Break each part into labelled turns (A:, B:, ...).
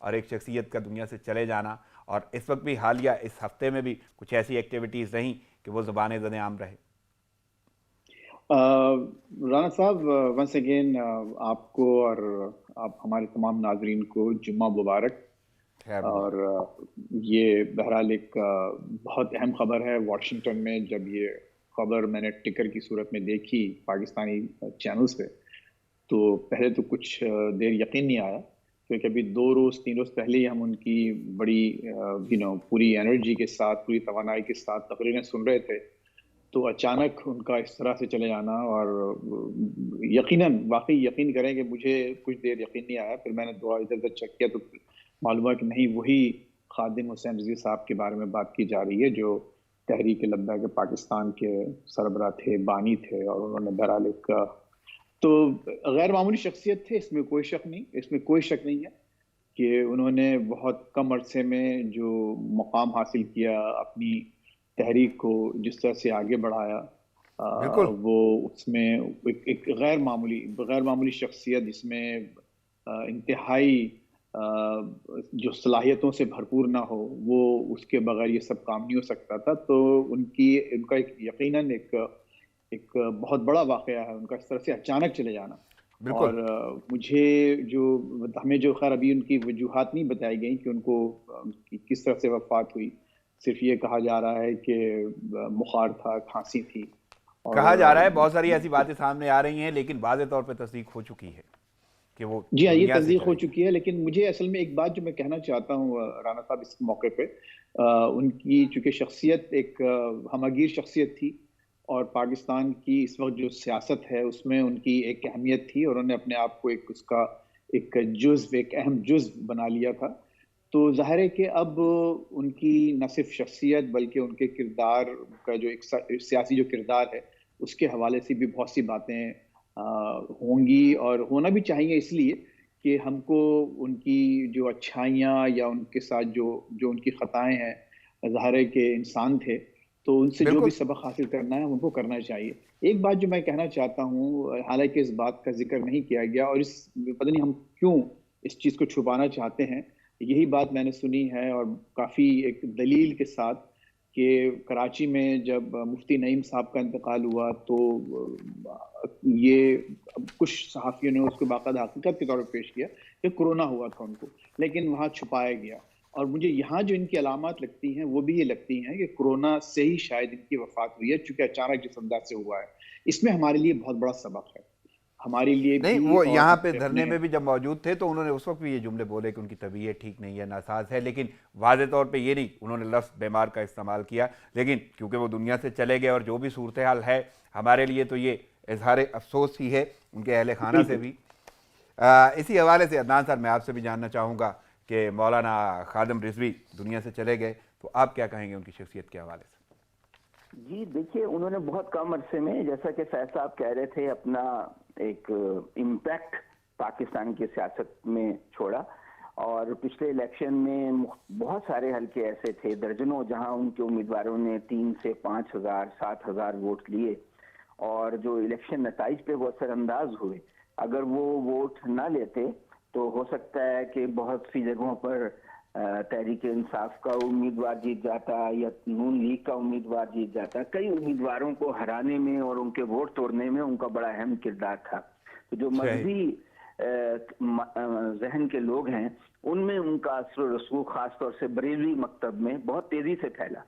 A: اور ایک شخصیت کا دنیا سے چلے جانا، اور اس وقت بھی حالیہ اس ہفتے میں بھی کچھ ایسی ایکٹیویٹیز رہیں کہ وہ زبان زد عام رہے؟
B: رانا صاحب، ونس اگین آپ کو اور آپ ہمارے تمام ناظرین کو جمعہ مبارک.
A: خیر
B: اور
A: مبارک.
B: یہ بہرحال ایک بہت اہم خبر ہے. واشنگٹن میں جب یہ خبر میں نے ٹکر کی صورت میں دیکھی پاکستانی چینلز پہ، تو پہلے تو کچھ دیر یقین نہیں آیا، کیونکہ ابھی 2 3 روز پہلے ہی ہم ان کی بڑی پوری انرجی کے ساتھ، پوری توانائی کے ساتھ تقریریں سن رہے تھے. تو اچانک ان کا اس طرح سے چلے جانا، اور یقیناً واقعی یقین کریں کہ مجھے کچھ دیر یقین نہیں آیا. پھر میں نے دعا ادھر ادھر چیک کیا تو معلوم ہوا کہ نہیں، وہی خادم حسین رضوی صاحب کے بارے میں بات کی جا رہی ہے، جو تحریک لبیک پاکستان کے سربراہ تھے، بانی تھے. اور انہوں نے بہرحال ایک تو غیر معمولی شخصیت تھے، اس میں کوئی شک نہیں ہے کہ انہوں نے بہت کم عرصے میں جو مقام حاصل کیا، اپنی تحریک کو جس طرح سے آگے بڑھایا،
A: بالکل.
B: وہ اس میں ایک غیر معمولی شخصیت، جس میں انتہائی جو صلاحیتوں سے بھرپور نہ ہو، وہ اس کے بغیر یہ سب کام نہیں ہو سکتا تھا. تو ان کا یقیناً ایک بہت بڑا واقعہ ہے ان کا اس طرح سے اچانک چلے جانا.
A: بالکل.
B: اور ہمیں جو خیر ابھی ان کی وجوہات نہیں بتائی گئی کہ ان کو کس طرح سے وفات ہوئی. صرف یہ کہا جا رہا ہے کہ بخار تھا، کھانسی تھی.
A: کہا جا رہا ہے،
B: اور
A: بہت ساری ایسی باتیں سامنے آ رہی ہیں، لیکن واضح طور پہ تصدیق ہو چکی ہے کہ وہ
B: جی ہاں، یہ
A: دنیا سے
B: تصدیق ہو
A: چلے گئے.
B: چکی ہے. لیکن مجھے اصل میں ایک بات جو میں کہنا چاہتا ہوں رانا صاحب اس موقع پہ، ان کی چونکہ شخصیت ایک ہمگیر شخصیت تھی، اور پاکستان کی اس وقت جو سیاست ہے اس میں ان کی ایک اہمیت تھی، اور انہوں نے اپنے آپ کو اس کا ایک اہم جزو بنا لیا تھا. تو ظاہر ہے کہ اب ان کی نہ صرف شخصیت بلکہ ان کے کردار کا جو ایک سیاسی جو کردار ہے، اس کے حوالے سے بھی بہت سی باتیں ہوں گی، اور ہونا بھی چاہیے، اس لیے کہ ہم کو ان کی جو اچھائیاں یا ان کے ساتھ جو ان کی خطائیں ہیں، ظاہر ہے کہ انسان تھے، تو ان سے جو بھی
A: بالکل.
B: سبق حاصل کرنا ہے ان کو کرنا چاہیے. ایک بات جو میں کہنا چاہتا ہوں، حالانکہ اس بات کا ذکر نہیں کیا گیا، اور پتہ نہیں ہم کیوں اس چیز کو چھپانا چاہتے ہیں. یہی بات میں نے سنی ہے، اور کافی ایک دلیل کے ساتھ، کہ کراچی میں جب مفتی نعیم صاحب کا انتقال ہوا تو یہ کچھ صحافیوں نے اس کو باقاعدہ حقیقت کے طور پر پیش کیا کہ کرونا ہوا تھا ان کو، لیکن وہاں چھپایا گیا. اور مجھے یہاں جو ان کی علامات لگتی ہیں وہ بھی یہ لگتی ہیں کہ کرونا سے ہی شاید ان کی وفات ہوئی ہے، چونکہ اچانک جس انداز سے ہوا ہے. اس میں ہمارے لیے بہت بڑا سبق ہے، ہمارے لیے
A: نہیں،
B: بھی.
A: وہ
B: اور
A: یہاں پہ
B: ہمیں
A: دھرنے
B: اپنے
A: میں بھی جب موجود تھے تو انہوں نے اس وقت بھی یہ جملے بولے کہ ان کی طبیعت ٹھیک نہیں ہے، ناساز ہے، لیکن واضح طور پہ یہ نہیں انہوں نے لفظ بیمار کا استعمال کیا. لیکن کیونکہ وہ دنیا سے چلے گئے، اور جو بھی صورتحال ہے ہمارے لیے تو یہ اظہار افسوس ہی ہے ان کے اہل خانہ سے
B: بالکل
A: بھی. اسی حوالے سے عدنان صاحب میں آپ سے بھی جاننا چاہوں گا کہ مولانا خادم رضوی دنیا سے چلے گئے، تو آپ کیا کہیں گے ان کی شخصیت کے حوالے سے؟
C: جی دیکھیے، انہوں نے بہت کم عرصے میں، جیسا کہ فیض صاحب کہہ رہے تھے، اپنا ایک امپیکٹ پاکستان کی سیاست میں چھوڑا. اور پچھلے الیکشن میں بہت سارے حلقے ایسے تھے، درجنوں، جہاں ان کے امیدواروں نے 3 سے 5 ہزار 7 ہزار ووٹ لیے، اور جو الیکشن نتائج پہ وہ اثر انداز ہوئے. اگر وہ ووٹ نہ لیتے تو ہو سکتا ہے کہ بہت سی جگہوں پر تحریک انصاف کا امیدوار جیت جاتا، یا نون لیگ کا امیدوار جیت جاتا. کئی امیدواروں کو ہرانے میں اور ان کے ووٹ توڑنے میں ان کا بڑا اہم کردار تھا. تو جو مذہبی ذہن کے لوگ ہیں ان میں ان کا اثر و رسوخ خاص طور سے بریلوی مکتب میں بہت تیزی سے پھیلا.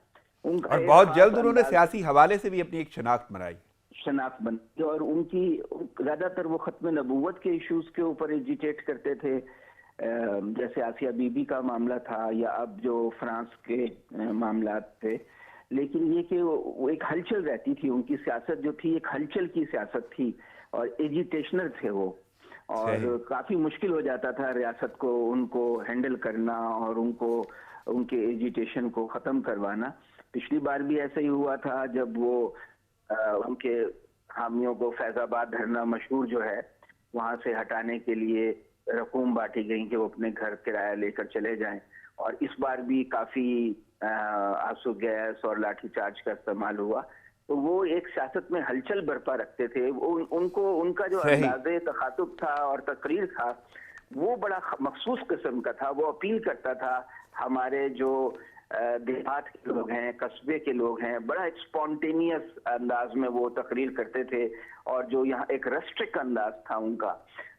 C: ان کا
A: اور
C: ایک
A: بہت
C: خاص
A: جلد انہوں نے
C: انداز
A: سیاسی حوالے سے بھی اپنی ایک شناخت بنائی.
C: بنتی، اور ان کی زیادہ تر وہ ختم نبوت کے ایشوز کے اوپر ایجیٹیٹ کرتے تھے، جیسے آسیہ بی بی کا معاملہ تھا، یا اب جو فرانس کے معاملات تھے. لیکن یہ کہ وہ ایک ہلچل رہتی تھی، ان کی سیاست جو تھی ایک ہلچل کی سیاست تھی، اور ایجیٹیشنر تھے وہ. اور کافی مشکل ہو جاتا تھا ریاست کو ان کو ہینڈل کرنا، اور ان کے ایجیٹیشن کو ختم کروانا. پچھلی بار بھی ایسا ہی ہوا تھا جب وہ ان کے حامیوں کو فیض آباد دھرنا مشہور جو ہے وہاں سے ہٹانے کے لیے رقوم بانٹی گئیں کہ وہ اپنے گھر کرایہ لے کر چلے جائیں. اور اس بار بھی کافی آنسو گیس اور لاٹھی چارج کا استعمال ہوا. تو وہ ایک سیاست میں ہلچل برپا رکھتے تھے. ان کا جو انداز تخاطب تھا اور تقریر تھا وہ بڑا مخصوص قسم کا تھا. وہ اپیل کرتا تھا ہمارے جو دیہات کے لوگ ہیں, قصبے کے لوگ ہیں, بڑا ایک اسپونٹینیس انداز میں وہ تقریر کرتے تھے, اور جو یہاں ایک رسٹرک انداز تھا ان کا,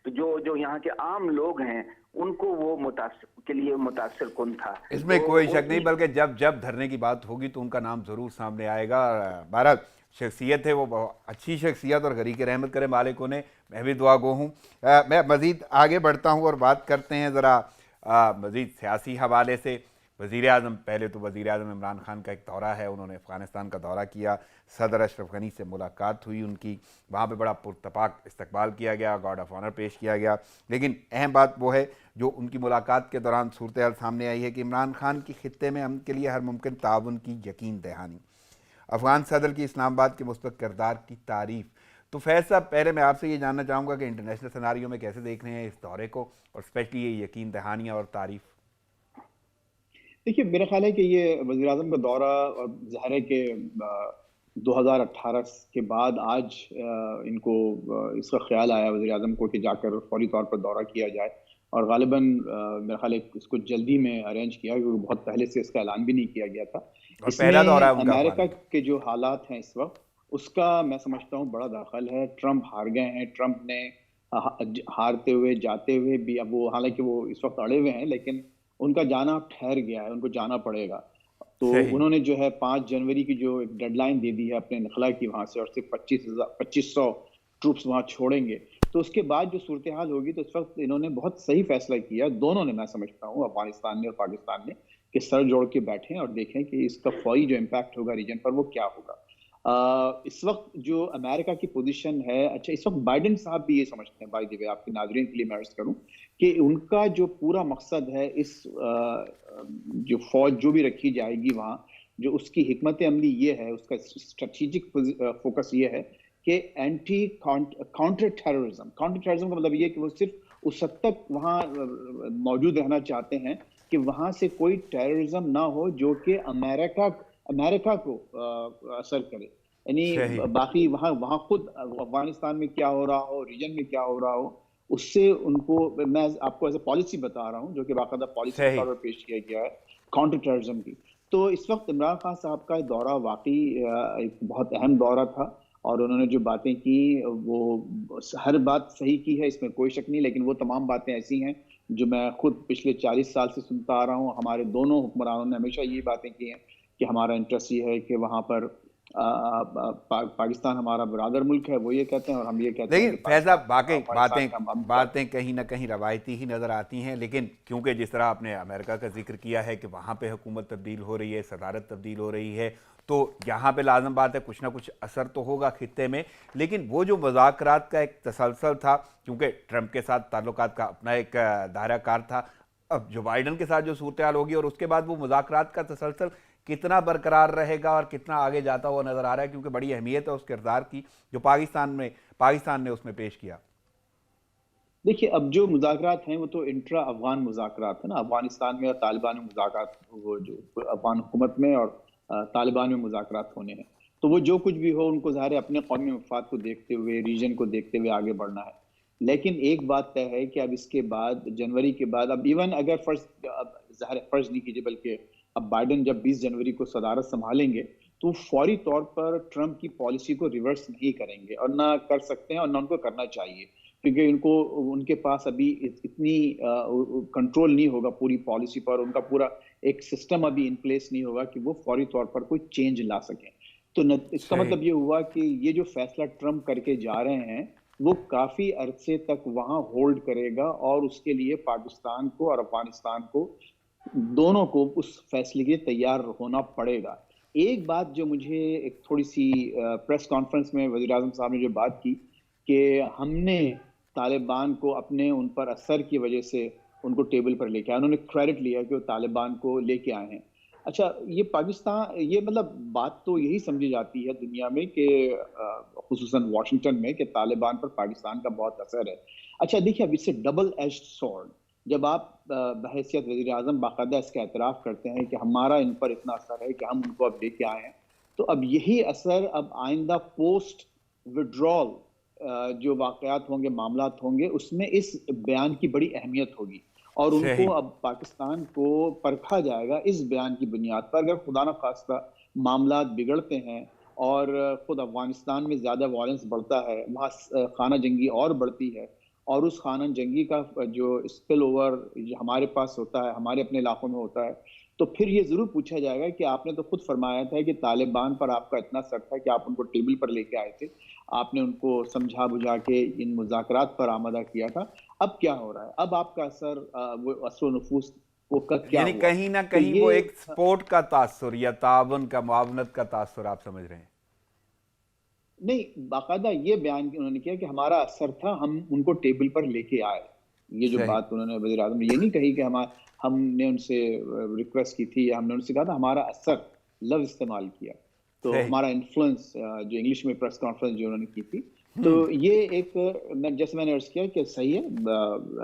C: تو جو یہاں کے عام لوگ ہیں ان کو وہ متاثر کن تھا.
A: اس میں کوئی شک نہیں, بلکہ جب دھرنے کی بات ہوگی تو ان کا نام ضرور سامنے آئے گا. بھارت شخصیت ہے, وہ بہت اچھی شخصیت, اور غریق رحمت کرے مالک انہیں, میں بھی دعا گو ہوں. میں مزید آگے بڑھتا ہوں اور بات کرتے ہیں ذرا مزید سیاسی حوالے سے. وزیر اعظم, پہلے تو وزیر اعظم عمران خان کا ایک دورہ ہے, انہوں نے افغانستان کا دورہ کیا, صدر اشرف غنی سے ملاقات ہوئی ان کی, وہاں پہ بڑا پرتپاک استقبال کیا گیا, گارڈ آف آنر پیش کیا گیا. لیکن اہم بات وہ ہے جو ان کی ملاقات کے دوران صورتحال سامنے آئی ہے کہ عمران خان کی خطے میں امن کے لیے ہر ممکن تعاون کی یقین دہانی, افغان صدر کی اسلام آباد کے مثبت کردار کی تعریف. تو فیض صاحب, پہلے میں آپ سے یہ جاننا چاہوں گا کہ انٹرنیشنل سیناریو میں کیسے دیکھ رہے ہیں اس دورے کو, اور اسپیشلی یہ یقین دہانیاں اور تعریف.
B: دیکھیے, میرا خیال ہے کہ یہ وزیر اعظم کا دورہ, اور ظاہر ہے کہ 2018 کے بعد آج ان کو اس کا خیال آیا وزیر اعظم کو کہ جا کر فوری طور پر دورہ کیا جائے, اور غالباً میرا خیال ہے اس کو جلدی میں ارینج کیا, کیونکہ بہت پہلے سے اس کا اعلان بھی نہیں کیا گیا تھا.
A: اور
B: اس
A: پہلا دورہ
B: میں
A: ہے ان کا
B: امریکہ کے جو حالات ہیں اس وقت, اس کا میں سمجھتا ہوں بڑا دخل ہے. ٹرمپ ہار گئے ہیں, ٹرمپ نے ہارتے ہوئے جاتے ہوئے بھی, اب وہ حالانکہ وہ اس وقت اڑے ہوئے ہیں, لیکن ان کا جانا ٹھہر گیا ہے, ان کو جانا پڑے گا. تو
A: صحیح,
B: انہوں نے جو ہے 5 جنوری کی جو ایک ڈیڈ لائن دے دی ہے اپنے نخلا کی وہاں سے, اور صرف 2500 ٹروپس وہاں چھوڑیں گے. تو اس کے بعد جو صورتحال ہوگی, تو اس وقت انہوں نے بہت صحیح فیصلہ کیا دونوں نے, میں سمجھتا ہوں افغانستان نے اور پاکستان نے, کہ سر جوڑ کے بیٹھیں اور دیکھیں کہ اس کا فوری جو امپیکٹ ہوگا ریجن پر وہ کیا ہوگا. اس وقت جو امریکہ کی پوزیشن ہے, اچھا اس وقت بائیڈن صاحب بھی یہ سمجھتے ہیں, بائی دی وے آپ کے ناظرین کے لیے میں عرض کروں کہ ان کا جو پورا مقصد ہے, اس جو فوج جو بھی رکھی جائے گی وہاں, جو اس کی حکمت عملی یہ ہے, اس کا اسٹریٹجک فوکس یہ ہے کہ اینٹی کاؤنٹر ٹیررزم کا مطلب یہ کہ وہ صرف اس حد تک وہاں موجود رہنا چاہتے ہیں کہ وہاں سے کوئی ٹیررزم نہ ہو جو کہ امریکہ کو اثر کرے. یعنی باقی وہاں خود افغانستان میں کیا ہو رہا ہو, ریجن میں کیا ہو رہا ہو, اس سے ان کو, میں آپ کو ایز اے پالیسی بتا رہا ہوں جو کہ باقاعدہ پالیسی کے طور پر پیش کیا گیا ہے کاؤنٹر ٹیررزم کی. تو اس وقت عمران خان صاحب کا دورہ واقعی ایک بہت اہم دورہ تھا, اور انہوں نے جو باتیں کی وہ ہر بات صحیح کی ہے, اس میں کوئی شک نہیں, لیکن وہ تمام باتیں ایسی ہیں جو میں خود پچھلے 40 سال سے سنتا آ رہا ہوں. ہمارے دونوں حکمرانوں نے ہمیشہ یہ باتیں کی ہیں کہ ہمارا انٹرسٹ یہ ہے کہ وہاں پر پاکستان ہمارا برادر ملک ہے, وہ یہ کہتے ہیں, اور ہم یہ کہتے ہیں.
A: لیکن فیض صاحب, واقعی باتیں کہیں نہ کہیں روایتی ہی نظر آتی ہیں, لیکن کیونکہ جس طرح آپ نے امریکہ کا ذکر کیا ہے کہ وہاں پہ حکومت تبدیل ہو رہی ہے, صدارت تبدیل ہو رہی ہے, تو یہاں پہ لازم بات ہے کچھ نہ کچھ اثر تو ہوگا خطے میں. لیکن وہ جو مذاکرات کا ایک تسلسل تھا, کیونکہ ٹرمپ کے ساتھ تعلقات کا اپنا ایک دائرہ کار تھا, اب جو بائیڈن کے ساتھ جو صورتحال ہوگی, اور اس کے بعد وہ مذاکرات کا تسلسل کتنا برقرار رہے گا اور کتنا آگے جاتا ہوا نظر آ رہا ہے, کیونکہ بڑی اہمیت ہے اس کردار کی جو پاکستان نے اس میں پیش کیا.
B: دیکھیے, اب جو مذاکرات ہیں وہ تو انٹرا افغان مذاکرات ہیں نا, افغانستان میں اور طالبان میں مذاکرات, وہ جو افغان حکومت میں اور طالبان میں مذاکرات ہونے ہیں, تو وہ جو کچھ بھی ہو ان کو ظاہر ہے اپنے قومی مفاد کو دیکھتے ہوئے, ریجن کو دیکھتے ہوئے آگے بڑھنا ہے. لیکن ایک بات طے ہے کہ اب اس کے بعد, جنوری کے بعد, اب ایون اگر فرض نہیں کیجیے, بلکہ اب بائیڈن جب 20 جنوری کو صدارت سنبھالیں گے تو فوری طور پر ٹرمپ کی پالیسی کو ریورس نہیں کریں گے, اور نہ کر سکتے ہیں اور نہ ان کو کرنا چاہیے, کیونکہ ان کے پاس ابھی اتنی کنٹرول نہیں ہوگا پوری پالیسی پر, ان کا پورا ایک سسٹم ابھی ان پلیس نہیں ہوگا کہ وہ فوری طور پر کوئی چینج لا سکیں. تو اس کا مطلب یہ ہوا کہ یہ جو فیصلہ ٹرمپ کر کے جا رہے ہیں وہ کافی عرصے تک وہاں ہولڈ کرے گا, اور اس کے لیے پاکستان کو اور افغانستان کو دونوں کو اس فیصلے کے لیے تیار ہونا پڑے گا. ایک بات جو مجھے ایک تھوڑی سی پریس کانفرنس میں وزیر اعظم صاحب نے جو بات کی کہ ہم نے طالبان کو اپنے ان پر اثر کی وجہ سے ان کو ٹیبل پر لے کے آئے, انہوں نے کریڈٹ لیا کہ وہ طالبان کو لے کے آئے ہیں. اچھا, یہ پاکستان, یہ مطلب بات تو یہی سمجھی جاتی ہے دنیا میں کہ خصوصاً واشنگٹن میں کہ طالبان پر پاکستان کا بہت اثر ہے. اچھا دیکھیے, اب اس سے ڈبل ایجڈ سورڈ, جب آپ بحیثیت وزیر اعظم باقاعدہ اس کا اعتراف کرتے ہیں کہ ہمارا ان پر اتنا اثر ہے کہ ہم ان کو اب لے کے آئے ہیں, تو اب یہی اثر اب آئندہ پوسٹ وڈرال جو واقعات ہوں گے، معاملات ہوں گے، اس میں اس بیان کی بڑی اہمیت ہوگی، اور ان
A: صحیح،
B: کو اب پاکستان کو پرکھا جائے گا اس بیان کی بنیاد پر. اگر خدا نخواستہ معاملات بگڑتے ہیں اور خود افغانستان میں زیادہ وائلنس بڑھتا ہے، وہاں خانہ جنگی اور بڑھتی ہے، اور اس خانہ جنگی کا جو اسپل اوور ہمارے پاس ہوتا ہے، ہمارے اپنے علاقوں میں ہوتا ہے، تو پھر یہ ضرور پوچھا جائے گا کہ آپ نے تو خود فرمایا تھا کہ طالبان پر آپ کا اتنا سر تھا کہ آپ ان کو ٹیبل پر لے کے آئے تھے، آپ نے ان کو سمجھا بجھا کے ان مذاکرات پر آمادہ کیا تھا. اب کیا ہو رہا ہے؟ اب آپ کا اثر، وہ اثر و نفوذ وہ کیا
A: یعنی
B: ہوا؟
A: کہیں نہ
B: تو
A: کہیں وہ
B: یہ
A: ایک سپورٹ کا تاثر یا تعاون کا، معاونت کا تاثر آپ سمجھ رہے ہیں؟
B: نہیں، باقاعدہ یہ بیان انہوں نے کیا کہ ہمارا اثر تھا، ہم ان کو ٹیبل پر لے کے آئے. یہ جو
A: صحیح،
B: بات انہوں نے وزیر اعظم نے یہ نہیں کہی کہ ہم نے ان سے ریکویسٹ کی تھی یا ہم نے ان سے کہا تھا، ہمارا اثر لفظ استعمال کیا. تو
A: صحیح،
B: ہمارا انفلوئنس، جو انگلش میں پریس کانفرنس جو انہوں نے کی تھی، تو یہ ایک، جیسے میں نے عرض کیا کہ صحیح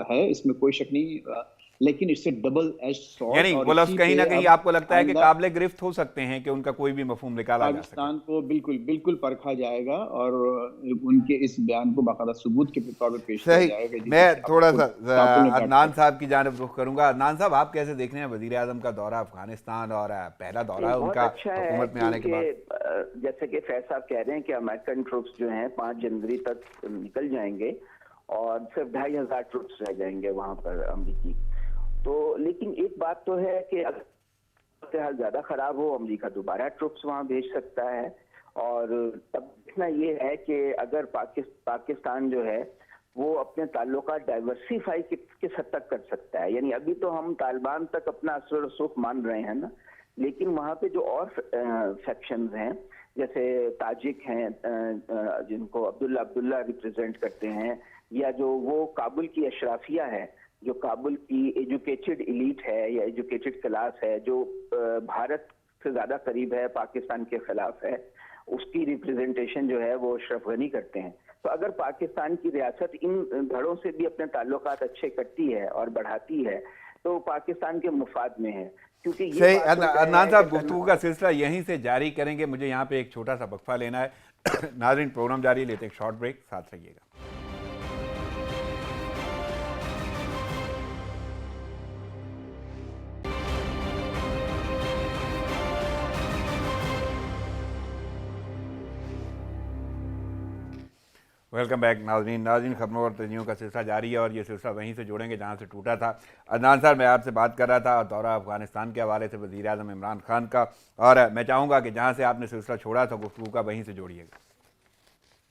B: ہے، اس میں کوئی شک نہیں، لیکن اس سے ڈبل ایج سورڈ.
A: یعنی
B: اور
A: وہ لفظ
B: اسی
A: کہیں
B: پہ
A: نہ کہیں
B: اب
A: آپ کو لگتا ہے کہ
B: آئندہ
A: قابل گرفت ہو سکتے ہیں کہ ان کا کوئی بھی مفہوم نکالا جا سکے؟
B: پاکستان کو بالکل بالکل پرکھا جائے گا، اور ان کے اس بیان کو باقاعدہ ثبوت کے طور پہ پیش کیا
A: صحیح.
B: جائے گا کہ
A: میں
B: جسے آپ
A: تھوڑا
B: خود
A: سا
B: تعقل میں بیٹھ
A: عدنان
B: کر.
A: صاحب کی جانب رخ کروں گا. عدنان صاحب، آپ کیسے دیکھ رہے ہیں وزیر اعظم کا دورہ افغانستان، اور پہلا دورہ ہے ان
C: بہت
A: کا
C: اچھا ہے،
A: حکومت میں آنے کے بعد؟
C: کیونکہ جیسے کہ فیض صاحب کہہ رہے ہیں کہ امریکن ٹروپس جو ہیں 5 جنوری تک نکل جائیں گے، اور صرف 2500 ٹروپس رہ جائیں گے وہاں پر امریکی. تو لیکن ایک بات تو ہے کہ اگر صورتحال زیادہ خراب ہو، امریکہ دوبارہ ٹروپس وہاں بھیج سکتا ہے. اور اب دیکھنا یہ ہے کہ اگر پاکستان جو ہے وہ اپنے تعلقات ڈائیورسیفائی کس حد تک کر سکتا ہے. یعنی ابھی تو ہم طالبان تک اپنا اثر و رسوخ مان رہے ہیں نا، لیکن وہاں پہ جو اور سیکشنز ہیں، جیسے تاجک ہیں جن کو عبداللہ ریپرزینٹ کرتے ہیں، یا جو وہ کابل کی اشرافیہ ہے، جو کابل کی ایجوکیٹڈ ایلیٹ ہے یا ایجوکیٹڈ کلاس ہے، جو بھارت سے زیادہ قریب ہے، پاکستان کے خلاف ہے، اس کی ریپرزنٹیشن جو ہے وہ اشرف غنی کرتے ہیں. تو اگر پاکستان کی ریاست ان دھڑوں سے بھی اپنے تعلقات اچھے کرتی ہے اور بڑھاتی ہے تو پاکستان کے مفاد میں ہے. کیونکہ یہ
A: صحیح.
C: بات تو طے
A: عدنان
C: ہے
A: صاحب،
C: کہ
A: گفتگو کا سلسلہ یہیں سے جاری کریں گے. مجھے یہاں پہ ایک چھوٹا سا وقفہ لینا ہے. ناظرین، پروگرام جاری، لیتے ایک شارٹ بریک، ساتھ رہیے گا. Welcome back. ناظرین خبروں اور تجزیوں کا سلسلہ جاری ہے، اور یہ سلسلہ وہیں سے جوڑیں گے جہاں سے ٹوٹا تھا. عدنان صاحب، میں آپ سے بات کر رہا تھا دورہ افغانستان کے حوالے سے وزیر اعظم عمران خان کا، اور میں چاہوں گا کہ جہاں سے آپ نے سلسلہ چھوڑا تھا گفتگو کا، وہیں سے جوڑیے گا.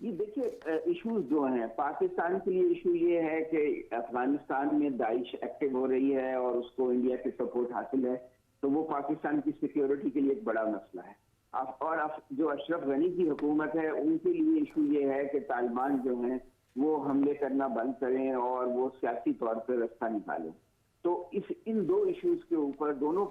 C: یہ دیکھیے، ایشوز جو ہیں پاکستان کے لیے، ایشو یہ ہے کہ افغانستان میں داعش ایکٹیو ہو رہی ہے اور اس کو انڈیا کی سپورٹ حاصل ہے، تو وہ پاکستان کی سیکیورٹی کے لیے ایک بڑا مسئلہ ہے. اور جو اشرف غنی کی حکومت ہے ان کے لیے ایشو یہ ہے کہ طالبان جو ہیں وہ حملے کرنا بند کریں اور وہ سیاسی طور پہ رستہ نکالیں. تو ان دو ایشوز کے اوپر دونوں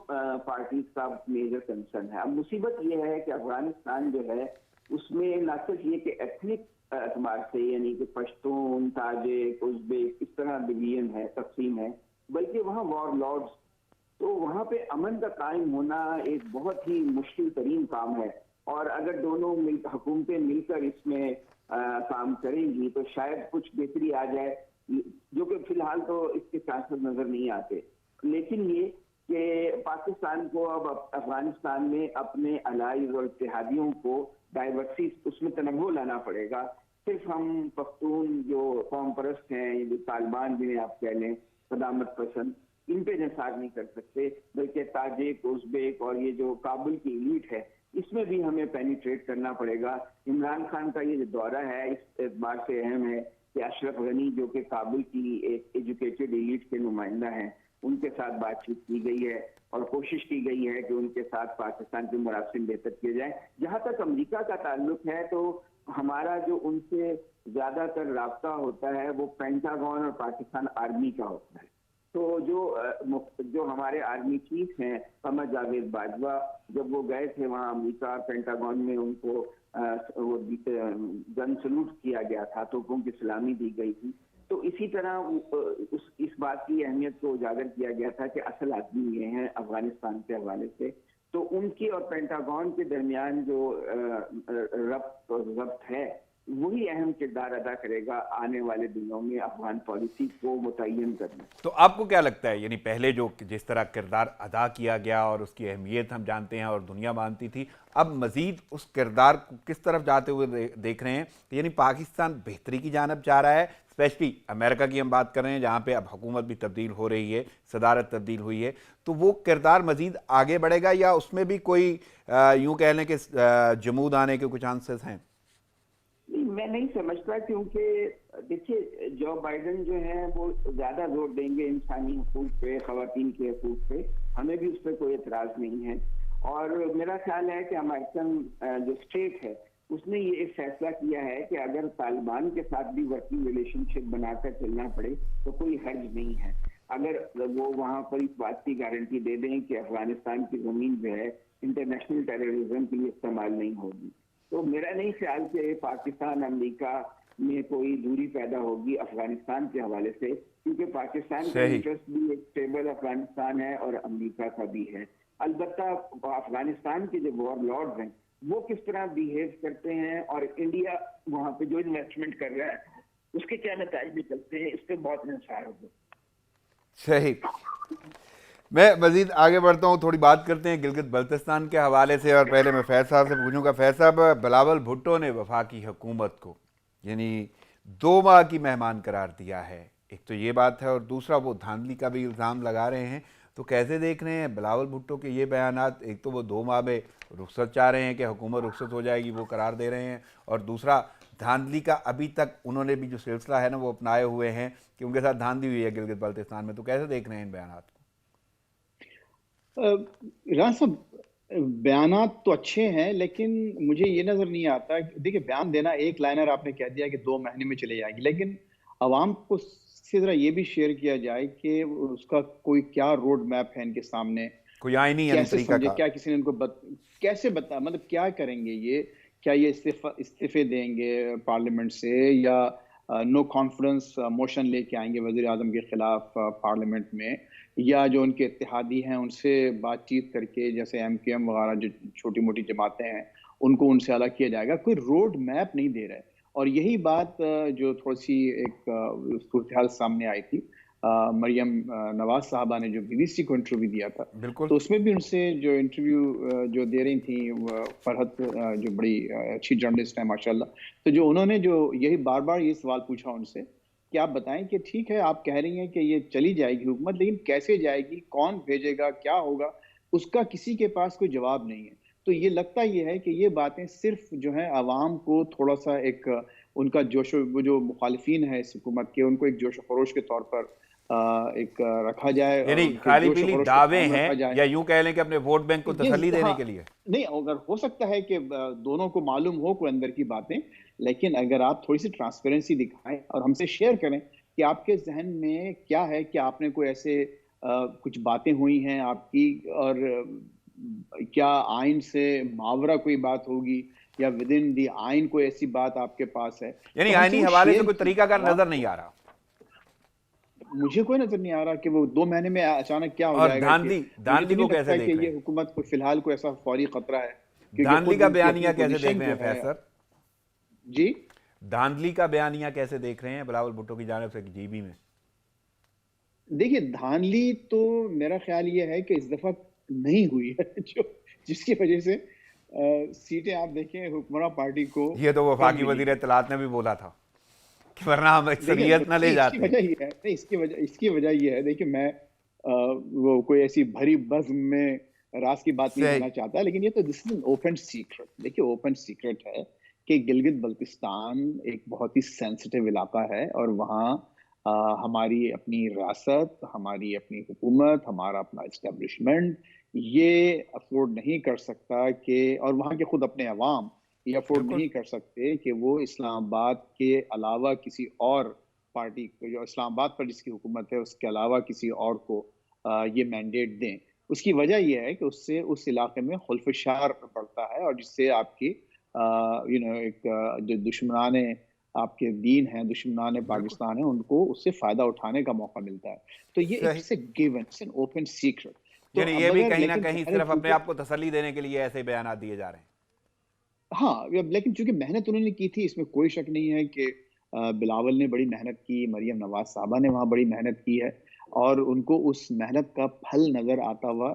C: پارٹیز کا میجر کنسرن ہے. اب مصیبت یہ ہے کہ افغانستان جو ہے اس میں نہ صرف یہ کہ ایتھنک اعتبار سے، یعنی کہ پشتون، تاجک، ازبیک، اس طرح ڈویژن ہے، تقسیم ہے، بلکہ وہاں وار لارڈز. تو وہاں پہ امن کا قائم ہونا ایک بہت ہی مشکل ترین کام ہے. اور اگر دونوں حکومتیں مل کر اس میں کام کریں گی تو شاید کچھ بہتری آ جائے، جو کہ فی الحال تو اس کے چانسز نظر نہیں آتے. لیکن یہ کہ پاکستان کو اب افغانستان میں اپنے الائز اور اتحادیوں کو ڈائیورسی، اس میں تنوع لانا پڑے گا. صرف ہم پختون جو قوم پرست ہیں، جو طالبان جنہیں آپ کہہ لیں قدامت پسند، ان پہ نثار نہیں کر سکتے، بلکہ تاجک، ازبیک اور یہ جو کابل کی ایلیٹ ہے اس میں بھی ہمیں پینیٹریٹ کرنا پڑے گا. عمران خان کا یہ جو دورہ ہے اس اعتبار سے اہم ہے کہ اشرف غنی جو کہ کابل کی ایک ایجوکیٹڈ ایلیٹ کے نمائندہ ہیں، ان کے ساتھ بات چیت کی گئی ہے اور کوشش کی گئی ہے کہ ان کے ساتھ پاکستان کے مراسم بہتر کیے جائیں. جہاں تک امریکہ کا تعلق ہے تو ہمارا جو ان سے زیادہ تر رابطہ ہوتا ہے وہ پینٹاگون اور پاکستان آرمی کا ہوتا ہے. تو جو ہمارے آرمی چیف ہیں قمر جاوید باجوہ، جب وہ گئے تھے وہاں امریکہ پینٹاگون میں، ان کو وہ گن سلوٹ کیا گیا تھا، توپوں کی سلامی دی گئی تھی. تو اسی طرح اس بات کی اہمیت کو اجاگر کیا گیا تھا کہ اصل آدمی یہ ہیں افغانستان کے حوالے سے. تو ان کی اور پینٹاگون کے درمیان جو ربط ہے وہی اہم کردار ادا کرے گا آنے والے دنوں میں افغان پالیسی کو متعین کرنے.
A: تو آپ کو کیا لگتا ہے، یعنی پہلے جو جس طرح کردار ادا کیا گیا اور اس کی اہمیت ہم جانتے ہیں اور دنیا مانتی تھی، اب مزید اس کردار کو کس طرف جاتے ہوئے دیکھ رہے ہیں؟ یعنی پاکستان بہتری کی جانب جا رہا ہے، اسپیشلی امریکہ کی ہم بات کر رہے ہیں جہاں پہ اب حکومت بھی تبدیل ہو رہی ہے، صدارت تبدیل ہوئی ہے، تو وہ کردار مزید آگے بڑھے گا یا اس میں بھی کوئی یوں کہہ لیں کہ جمود آنے کے کچھ چانسز ہیں؟
C: میں نہیں سمجھتا، کیونکہ دیکھیے جو بائیڈن جو ہے وہ زیادہ زور دیں گے انسانی حقوق پہ، خواتین کے حقوق پہ، ہمیں بھی اس پہ کوئی اعتراض نہیں ہے. اور میرا خیال ہے کہ امریکن جو اسٹیٹ ہے اس نے یہ ایک فیصلہ کیا ہے کہ اگر طالبان کے ساتھ بھی ورکنگ ریلیشن شپ بنا کر چلنا پڑے تو کوئی حرج نہیں ہے، اگر وہ وہاں پر اس بات کی گارنٹی دے دیں کہ افغانستان کی زمین جو ہے انٹرنیشنل ٹیررزم کے لیے استعمال نہیں ہوگی. تو میرا نہیں خیال کہ پاکستان امریکہ میں کوئی دوری پیدا ہوگی افغانستان کے حوالے سے، کیونکہ پاکستان کا انٹرسٹ بھی ایک اسٹیبل افغانستان ہے اور امریکہ کا بھی ہے. البتہ افغانستان کے جو وار لارڈز ہیں وہ کس طرح بیہیو کرتے ہیں اور انڈیا وہاں پہ جو انویسٹمنٹ کر رہا ہے اس کے کیا نتائج نکلتے ہیں، اس پہ بہت انحصار ہوگا.
A: صحیح. میں مزید آگے بڑھتا ہوں، تھوڑی بات کرتے ہیں گلگت بلتستان کے حوالے سے، اور پہلے میں فیض صاحب سے پوچھوں گا. فیض صاحب، بلاول بھٹو نے وفاقی حکومت کو یعنی 2 ماہ کی مہمان قرار دیا ہے، ایک تو یہ بات ہے، اور دوسرا وہ دھاندلی کا بھی الزام لگا رہے ہیں. تو کیسے دیکھ رہے ہیں بلاول بھٹو کے یہ بیانات؟ ایک تو وہ 2 ماہ میں رخصت چاہ رہے ہیں کہ حکومت رخصت ہو جائے گی، وہ قرار دے رہے ہیں، اور دوسرا دھاندلی کا ابھی تک انہوں نے بھی جو سلسلہ ہے نا وہ اپنائے ہوئے ہیں کہ ان کے ساتھ دھاندلی ہوئی ہے گلگت بلتستان میں. تو کیسے دیکھ رہے ہیں ان بیانات کو؟
B: رانا صاحب، بیانات تو اچھے ہیں لیکن مجھے یہ نظر نہیں آتا. دیکھیں، بیان دینا ایک لائنر آپ نے کہہ دیا کہ 2 مہینے میں چلے جائے گی، لیکن عوام کو سے ذرا یہ بھی شیئر کیا جائے کہ اس کا کوئی کیا روڈ میپ ہے ان کے سامنے،
A: کوئی آئینی یعنی
B: کیسے
A: طریقہ
B: سمجھے،
A: کا؟
B: کیا کسی نے ان کو کیسے بتا، مطلب کیا کریں گے یہ؟ کیا یہ استعفے دیں گے پارلیمنٹ سے، یا نو کانفیڈنس موشن لے کے آئیں گے وزیر اعظم کے خلاف پارلیمنٹ میں، یا جو ان کے اتحادی ہیں ان سے بات چیت کر کے جیسے ایم کیو ایم وغیرہ جو چھوٹی موٹی جماعتیں ہیں ان کو ان سے الگ کیا جائے گا؟ کوئی روڈ میپ نہیں دے رہا ہے. اور یہی بات جو تھوڑی سی ایک صورتحال سامنے آئی تھی، مریم نواز صاحبہ نے جو بی بی سی کو انٹرویو دیا تھا،
A: بالکل.
B: تو اس میں بھی ان سے جو انٹرویو جو دے رہی تھیں فرحت، جو بڑی اچھی جرنلسٹ ہیں ماشاءاللہ، تو جو انہوں نے جو یہی بار بار یہ سوال پوچھا ان سے کہ آپ بتائیں کہ ٹھیک ہے آپ کہہ رہی ہیں کہ یہ چلی جائے گی حکومت، لیکن کیسے جائے گی، کون بھیجے گا، کیا ہوگا؟ اس کا کسی کے پاس کوئی جواب نہیں ہے. تو یہ لگتا یہ ہے کہ یہ باتیں صرف جو ہیں عوام کو تھوڑا سا ایک ان کا جوش و جو مخالفین ہیں اس حکومت کے، ان کو ایک جوش و خروش کے طور پر ایک رکھا جائے، اور
A: یعنی
B: ان کے
A: خالی
B: جوش و
A: پیلی
B: خروش کو
A: دعوے
B: قائم
A: ہیں،
B: رکھا جائے.
A: یا یوں کہہ لیں کہ اپنے ووٹ بینک کو تسلی دینے کے لیے؟
B: نہیں، اگر ہو سکتا ہے کہ دونوں کو معلوم ہو کوئی اندر کی باتیں، لیکن اگر آپ تھوڑی سی ٹرانسپیرنسی دکھائیں اور ہم سے شیئر کریں کہ آپ کے ذہن میں کیا ہے، کہ آپ نے کوئی ایسے کچھ باتیں ہوئی ہیں آپ کی، اور کیا آئین سے ماورا کوئی بات ہوگی، یا ود ان دی آئین کوئی ایسی بات آپ کے پاس ہے،
A: یعنی
B: تو ہم سے
A: آئینی
B: وہ
A: حوالے سے
B: شیئر
A: کوئی طریقہ کار نظر نہیں آ رہا؟
B: مجھے کوئی نظر نہیں آ رہا کہ وہ 2 مہینے میں اچانک کیا ہو
A: اور
B: جائے گا. کہ مجھے تو
A: دھاندلی کو
B: نہیں
A: کیسے
B: لگتا کہ
A: دیکھ رہے
B: یہ
A: ہیں؟
B: حکومت کو فی الحال کوئی ایسا فوری خطرہ ہے، کیونکہ
A: دھاندلی
B: خود
A: کا
B: ان کی
A: بیانیہ
B: اپنی
A: کیسے دیکھ
B: پوزیشن
A: رہے ہیں
B: جو ہے.
A: فیض سر؟
B: جی،
A: دھاندلی کا بیانیہ کیسے دیکھ رہے ہیں بلاول بھٹو کی جانب سے جی بی میں؟
B: دیکھیے، دھاندلی تو میرا خیال یہ ہے کہ اس دفعہ نہیں ہوئی ہے، جس کی وجہ سے سیٹیں آپ دیکھیں حکمراں پارٹی کو
A: یہ تو
B: کم
A: وفاقی
B: ملی
A: وزیر
B: ہیں.
A: اطلاعات نے بھی بولا تھا کہ ورنہ ہم
B: دیکھیں،
A: اکثریت نہ لے
B: اس کی
A: جاتے.
B: وجہ یہ ہے، نہیں، اس کی وجہ یہ ہے، دیکھیں میں وہ کوئی ایسی بھری بزم میں راز کی بات نہیں
A: صحیح.
B: کرنا چاہتا، لیکن یہ تو دس از این اوپن سیکرٹ. دیکھیے، اوپن سیکرٹ ہے کہ گلگت بلتستان ایک بہت ہی سینسٹیو علاقہ ہے، اور وہاں ہماری اپنی ریاست، ہماری اپنی حکومت، ہمارا اپنا اسٹیبلشمنٹ یہ افورڈ نہیں کر سکتا کہ، اور وہاں کے خود اپنے عوام یہ افورڈ
A: بالکل.
B: نہیں کر سکتے کہ وہ اسلام آباد کے علاوہ کسی اور پارٹی کو، جو اسلام آباد پر جس کی حکومت ہے اس کے علاوہ کسی اور کو یہ مینڈیٹ دیں. اس کی وجہ یہ ہے کہ اس سے اس علاقے میں خلفشار پڑتا ہے، اور جس سے آپ کی ایک جو دشمنان آپ کے دین ہیں، دشمنان پاکستان ہیں، ان کو اس سے فائدہ اٹھانے کا موقع ملتا ہے. تو یہ it's a given, it's an open secret. تو
A: یعنی
B: اب
A: یہ بھی
B: اگر
A: کہیں نہ
B: لیکن
A: کہیں صرف اپنے آپ کو تسلی دینے کے لیے ایسے بیانات دیے جا رہے ہیں.
B: ہاں لیکن چونکہ محنت انہوں نے کی تھی، اس میں کوئی شک نہیں ہے کہ بلاول نے بڑی محنت کی، مریم نواز صاحبہ نے وہاں بڑی محنت کی ہے، اور ان کو اس محنت کا پھل نظر آتا ہوا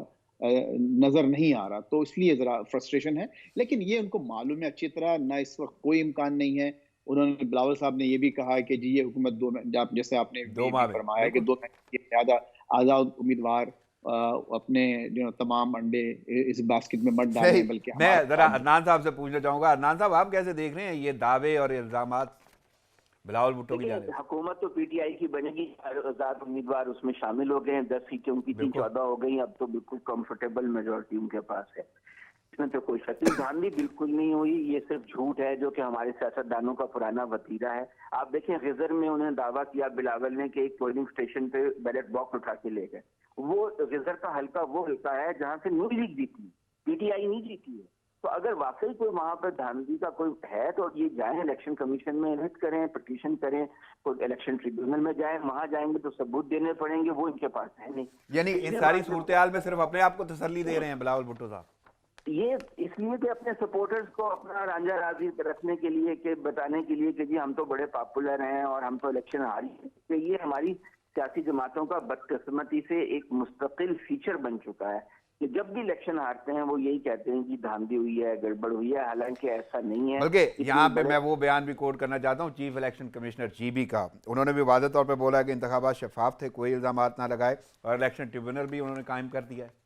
B: نظر نہیں آ رہا، تو اس لیے ذرا فرسٹریشن ہے. لیکن یہ ان کو معلوم ہے اچھی طرح، نہ اس وقت کوئی امکان نہیں ہے. انہوں نے بلاول صاحب نے یہ بھی کہا کہ جی یہ حکومت جیسے آپ نے
A: 2
B: بھی
A: ماہ میں
B: فرمایا کہ
A: بالکل.
B: 2 مہینے کے زیادہ آزاد امیدوار اپنے تمام انڈے اس باسکٹ میں مت ڈالیں،
A: صحیح.
B: بلکہ
A: میں
B: ہمارا
A: ذرا
B: ساتھ دیں.
A: عدنان صاحب سے پوچھنا چاہوں گا. عدنان صاحب آپ کیسے دیکھ رہے ہیں یہ دعوے اور الزامات بلاول بھٹو کی
C: دیکھیے
A: جانب سے؟
C: حکومت تو پی ٹی آئی کی بنے گی، آزاد امیدوار اس میں شامل ہو گئے ہیں، 10 سیٹیں ان کی تھیں،
A: بالکل
C: 14 ہو گئی، اب تو بالکل کمفرٹیبل میجورٹی ان کے پاس ہے، اس میں تو کوئی شک نہیں. دھاندلی بالکل نہیں ہوئی، یہ صرف جھوٹ ہے جو کہ ہمارے سیاستدانوں کا پرانا وتیرہ ہے. آپ دیکھیں غزر میں انہوں نے دعویٰ کیا بلاول نے کہ ایک پولنگ اسٹیشن پہ بیلٹ باکس اٹھا کے لے گئے. وہ غزر کا حلقہ وہ حلقہ ہے جہاں سے نون لیگ جیتی، پی ٹی آئی نہیں جیتی ہے. تو اگر واقعی کوئی وہاں پر دھاندلی کا کوئی ہے تو یہ جائیں الیکشن کمیشن میں ریٹ کریں، پٹیشن کریں، کوئی الیکشن ٹریبیونل میں جائیں، وہاں جائیں گے تو ثبوت دینے پڑیں گے، وہ ان کے پاس ہے نہیں.
A: یعنی اس
C: پچھلے
A: ساری
C: بار
A: صورتحال میں صرف اپنے آپ کو تسلی دے رہے ہیں بلاول بھٹو صاحب؟
C: یہ اس لیے کہ اپنے سپورٹرز کو اپنا رانجھا راضی رکھنے کے لیے، کہ بتانے کے لیے کہ جی ہم تو بڑے پاپولر ہیں اور ہم تو الیکشن ہاری ہیں، کہ یہ ہماری سیاسی جماعتوں کا بدقسمتی سے ایک مستقل فیچر بن چکا ہے کہ جب بھی الیکشن ہارتے ہیں وہ یہی کہتے ہیں کہ دھاندلی ہوئی ہے، گڑبڑ ہوئی ہے، حالانکہ ایسا نہیں ہے.
A: بلکہ
C: اتنے
A: یہاں پہ
C: بڑے
A: میں وہ بیان بھی کوٹ کرنا چاہتا ہوں چیف الیکشن کمشنر جی بی کا. انہوں نے بھی واضح طور پہ بولا کہ انتخابات شفاف تھے، کوئی الزامات نہ لگائے، اور الیکشن ٹریبیونل بھی انہوں نے قائم کر دیا ہے.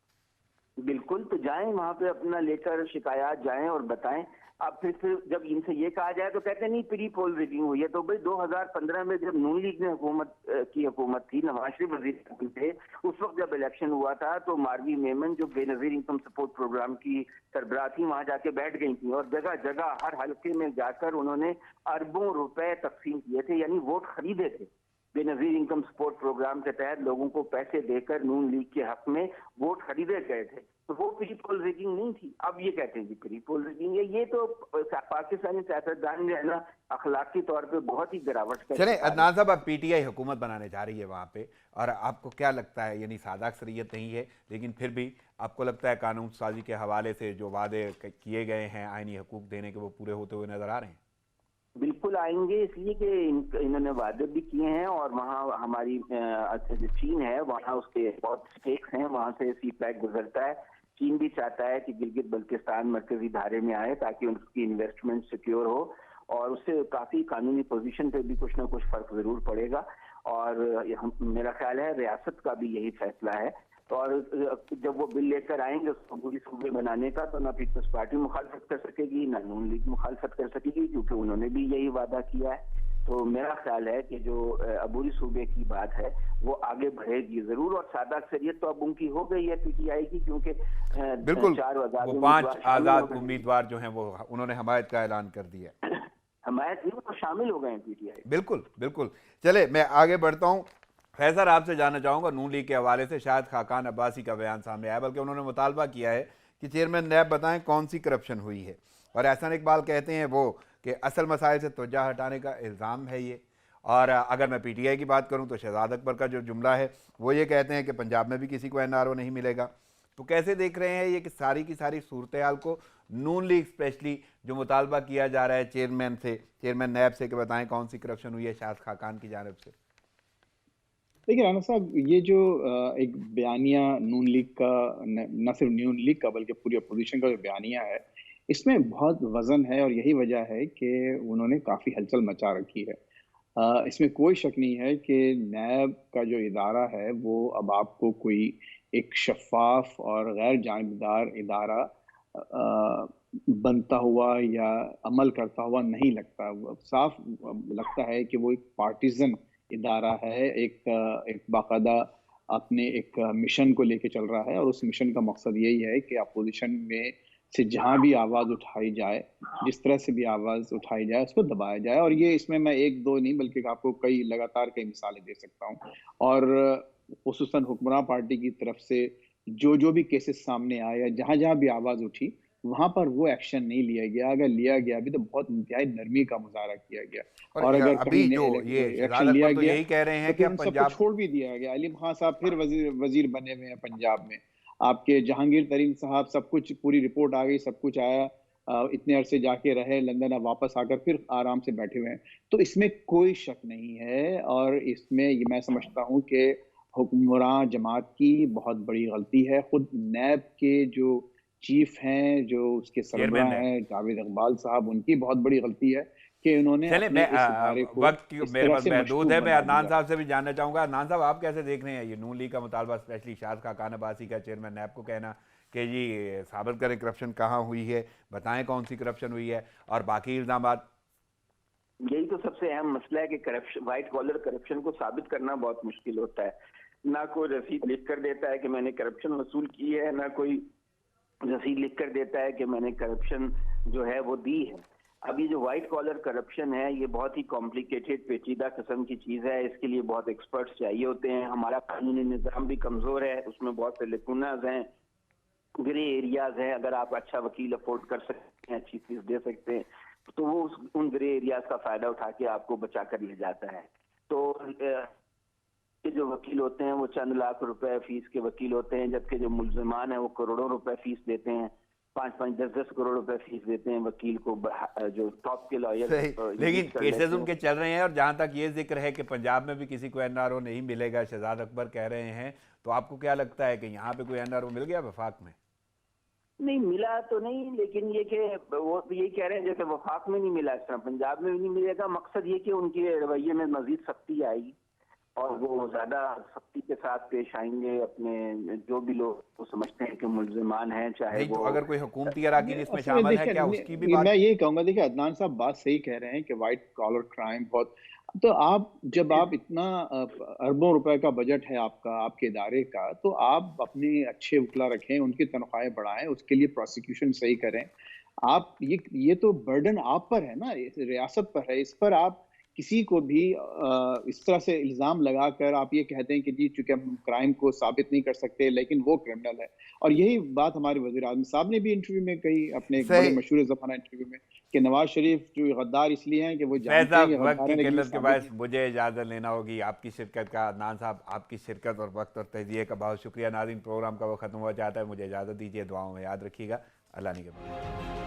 C: بالکل، تو جائیں وہاں پہ اپنا لے کر شکایات جائیں اور بتائیں. اب پھر جب ان سے یہ کہا جائے تو کہتے ہیں نہیں پری پول ریگنگ ہوئی ہے. تو بھائی 2015 میں جب نون لیگ نے حکومت تھی، نواز شریف وزیر تھے، اس وقت جب الیکشن ہوا تھا تو ماروی میمن جو بے نظیر انکم سپورٹ پروگرام کی سربراہ تھی وہاں جا کے بیٹھ گئی تھیں، اور جگہ جگہ ہر حلقے میں جا کر انہوں نے اربوں روپے تقسیم کیے تھے، یعنی ووٹ خریدے تھے. بے نظیر انکم سپورٹ پروگرام کے تحت لوگوں کو پیسے دے کر نون لیگ کے حق میں ووٹ خریدے گئے تھے. تو وہ پری پول ریگنگ نہیں تھی. اب یہ کہتے ہیں کہ پری پول ریگنگ ہے. یہ تو پاکستانی سیاستدان جو ہے نا اخلاقی طور پہ بہت ہی گراوٹ کا
A: چلیں
C: شکار ہے.
A: عدنان صاحب، اب پی ٹی آئی حکومت بنانے جا رہی ہے وہاں پہ، اور آپ کو کیا لگتا ہے، یعنی سادہ اکثریت نہیں ہے لیکن پھر بھی آپ کو لگتا ہے قانون سازی کے حوالے سے جو وعدے کیے گئے ہیں آئینی حقوق دینے کے وہ پورے ہوتے ہوئے نظر آ رہے ہیں؟
C: بالکل آئیں گے، اس لیے کہ انہوں نے وعدے بھی کیے ہیں، اور وہاں ہماری جو چین ہے وہاں اس کے بہت سٹیکس ہیں، وہاں سے سی پیک گزرتا ہے. چین بھی چاہتا ہے کہ گلگت بلتستان مرکزی دھارے میں آئے تاکہ ان کی انویسٹمنٹ سیکیور ہو، اور اس سے کافی قانونی پوزیشن پہ بھی کچھ نہ کچھ فرق ضرور پڑے گا. اور میرا خیال ہے ریاست کا بھی یہی فیصلہ ہے. اور جب وہ بل لے کر آئیں گے اس کو پوری صوبے بنانے کا، تو نہ پیپلز پارٹی مخالفت کر سکے گی، نہ نون لیگ مخالفت کر سکے گی، کیونکہ انہوں نے بھی یہی وعدہ کیا ہے. تو میرا خیال ہے کہ جو عبوری صوبے کی بات ہے وہ آگے بڑھے گی ضرور. اور سادہ اکثریت تو اب ان کی ہو گئی ہے پی ٹی آئی کی، کیونکہ
A: بالکل،
C: 4 آزاد
A: وہ 5
C: امیدوار شامل
A: آزاد
C: ہو گئے ہیں.
A: امیدوار جو ہیں وہ انہوں نے حمایت کا اعلان کر دیا ہے.
C: حمایت نہیں، وہ شامل ہو گئے ہیں پی ٹی آئی.
A: بالکل بالکل. چلے میں آگے بڑھتا ہوں. فیصل آپ سے جاننا چاہوں گا نون لیگ کے حوالے سے. شاید خاقان عباسی کا بیان سامنے آیا، بلکہ انہوں نے مطالبہ کیا ہے کہ چیئرمین نیب بتائیں کون سی کرپشن ہوئی ہے. اور احسن اقبال کہتے ہیں وہ کہ اصل مسائل سے توجہ ہٹانے کا الزام ہے یہ. اور اگر میں پی ٹی آئی کی بات کروں تو شہزاد اکبر کا جو جملہ ہے وہ یہ کہتے ہیں کہ پنجاب میں بھی کسی کو این آر او نہیں ملے گا. تو کیسے دیکھ رہے ہیں یہ کہ ساری کی ساری صورتحال کو، نون لیگ اسپیشلی جو مطالبہ کیا جا رہا ہے چیئرمین نیب سے کہ بتائیں کون سی کرپشن ہوئی ہے شاہد خاقان کی جانب سے؟
B: دیکھیے رانا صاحب، یہ جو ایک بیانیہ نون لیگ کا، نہ صرف نون لیگ کا بلکہ پوری اپوزیشن کا جو بیانیہ ہے، اس میں بہت وزن ہے، اور یہی وجہ ہے کہ انہوں نے کافی ہلچل مچا رکھی ہے. اس میں کوئی شک نہیں ہے کہ نیب کا جو ادارہ ہے وہ اب آپ کو کوئی ایک شفاف اور غیر جانبدار ادارہ بنتا ہوا یا عمل کرتا ہوا نہیں لگتا. صاف لگتا ہے کہ وہ ایک پارٹیزن ادارہ ہے، ایک باقاعدہ اپنے ایک مشن کو لے کے چل رہا ہے، اور اس مشن کا مقصد یہی ہے کہ اپوزیشن میں سے جہاں بھی آواز اٹھائی جائے، جس طرح سے بھی آواز اٹھائی جائے، اس کو دبایا جائے. اور یہ اس میں ایک دو نہیں بلکہ آپ کو لگاتار کئی مثالیں دے سکتا ہوں. اور خصوصاً حکمراں پارٹی کی طرف سے جو بھی کیسز سامنے آئے یا جہاں جہاں بھی آواز اٹھی، وہاں پر وہ ایکشن نہیں لیا گیا. اگر لیا گیا بھی تو بہت انتہائی نرمی کا مظاہرہ کیا گیا.
A: اور
B: اور اگر
A: ابھی
B: کہیں
A: جو یہ شہزاد
B: ایکشن لیا
A: اکبر تو
B: گیا
A: یہی کہہ رہے ہیں
B: تو
A: کہ
B: پھر
A: اب
B: ان سب کو
A: پنجاب،
B: چھوڑ بھی دیا گیا. علیم خان صاحب پھر وزیر بنے ہوئے ہیں پنجاب میں. آپ کے جہانگیر ترین صاحب، سب کچھ پوری رپورٹ آ گئی، سب کچھ آیا، اتنے عرصے جا کے رہے لندن، اب واپس آ کر پھر آرام سے بیٹھے ہوئے ہیں. تو اس میں کوئی شک نہیں ہے، اور اس میں یہ میں سمجھتا ہوں کہ حکمراں جماعت کی بہت بڑی غلطی ہے. خود نیب کے جو چیف ہیں، جو اس کے
A: چیئرمین
B: سربراہ
A: ہے.
B: ہیں جاوید اقبال صاحب، ان کی بہت بڑی غلطی ہے کہ انہوں نے
A: چلیں،
B: اپنے
A: میں
B: اس ادارے کو
A: وقت
B: اس
A: میرے
B: طرح
A: پاس
B: سے
A: محدود ہے.
B: مشکوک
A: میں
B: بنا
A: عدنان
B: دیا.
A: صاحب سے بھی جاننا چاہوں گا. عدنان صاحب، آپ کیسے دیکھ رہے ہیں یہ نون لیگ کا مطالبہ، اسپیشلی شاذ خاقان عباسی کا چیئرمین نیب کو کہنا کہ جی ثابت کریں کرپشن کہاں ہوئی ہے، بتائیں کون سی کرپشن ہوئی ہے، اور باقی الزامات؟
C: یہی تو سب سے اہم مسئلہ ہے کہ کرپشن، وائٹ کالر کرپشن کو ثابت کرنا بہت مشکل ہوتا ہے. نہ کوئی رسید لکھ کر دیتا ہے کہ میں نے کرپشن وصول کی ہے، نہ کوئی رسید لکھ کر دیتا ہے کہ میں نے کرپشن جو ہے وہ دی ہے. اب یہ جو وائٹ کالر کرپشن ہے یہ بہت ہی کمپلیکیٹڈ پیچیدہ قسم کی چیز ہے. اس کے لیے بہت ایکسپرٹس چاہیے ہوتے ہیں. ہمارا قانونی نظام بھی کمزور ہے، اس میں بہت سے لیکوناز ہیں، گرے ایریاز ہیں. اگر آپ اچھا وکیل افورڈ کر سکتے ہیں، اچھی فیس دے سکتے ہیں، تو وہ ان گرے ایریاز کا فائدہ اٹھا کے آپ کو بچا کر لے جاتا ہے. تو جو وکیل ہوتے ہیں وہ چند لاکھ روپے فیس کے وکیل ہوتے ہیں، جبکہ جو ملزمان ہیں وہ کروڑوں روپے فیس دیتے ہیں، 5-5 10 کروڑ روپے فیس دیتے ہیں وکیل کو، جو ٹاپ کے لائر.
A: لیکن کیسز ان کے چل رہے ہیں، اور جہاں تک یہ ذکر ہے کہ پنجاب میں بھی کسی کو این آر او نہیں ملے گا، شہزاد اکبر کہہ رہے ہیں، تو آپ کو کیا لگتا ہے کہ یہاں پہ کوئی این آر او مل گیا وفاق میں؟
C: نہیں ملا تو نہیں، لیکن یہ کہ وہ یہی کہہ رہے ہیں جیسے وفاق میں نہیں ملا اس طرح پنجاب میں بھی نہیں ملے گا. مقصد یہ کہ ان کے رویے میں مزید سختی آئے گی اور وہ زیادہ سختی کے ساتھ پیش آئیں گے اپنے جو بھی لوگ سمجھتے ہیں کہ ملزمان ہیں، چاہے
A: نہیں تو
C: وہ.
A: اگر کوئی حکومتی اراکین اس میں
B: اصل میں
A: شامل ہے،
B: دیکھیں،
A: کیا اس کی بھی بات؟
B: میں یہی کہوں گا، دیکھیں عدنان صاحب بات صحیح کہہ رہے ہیں کہ وائٹ کالر کرائم بہت. تو جب آپ اتنا اربوں روپے کا بجٹ ہے آپ کا، آپ کے ادارے کا، تو آپ اپنے اچھے وکلا رکھیں، ان کی تنخواہیں بڑھائیں، اس کے لیے پروسیکیوشن صحیح کریں. آپ یہ تو برڈن آپ پر ہے نا، ریاست پر ہے. اس پر آپ کسی کو بھی اس طرح سے الزام لگا کر آپ یہ کہتے ہیں کہ جی چونکہ ہم کرائم کو ثابت نہیں کر سکتے لیکن وہ کرمنل ہے. اور یہی بات ہمارے وزیر اعظم صاحب نے بھی انٹرویو میں کہی، اپنے ایک بڑے
A: صحیح.
B: مشہور زمانہ انٹرویو میں، کہ نواز شریف جو غدار اس لیے ہیں کہ وہ
A: فیض
B: جانتے ہیں
A: صاحب،
B: کہ
A: وقت
B: غدار
A: کی
B: ہیں، لیکن یہ
A: قلت کے
B: ثابت
A: باعث
B: نہیں.
A: مجھے اجازت لینا ہوگی. آپ کی شرکت کا، عدنان صاحب، آپ کی شرکت اور وقت اور تجزیے کا بہت شکریہ. ناظرین، پروگرام کا وہ ختم ہوا چاہتا ہے، مجھے اجازت دیجیے. دعاؤں میں یاد رکھیے گا. اللہ نگہبان.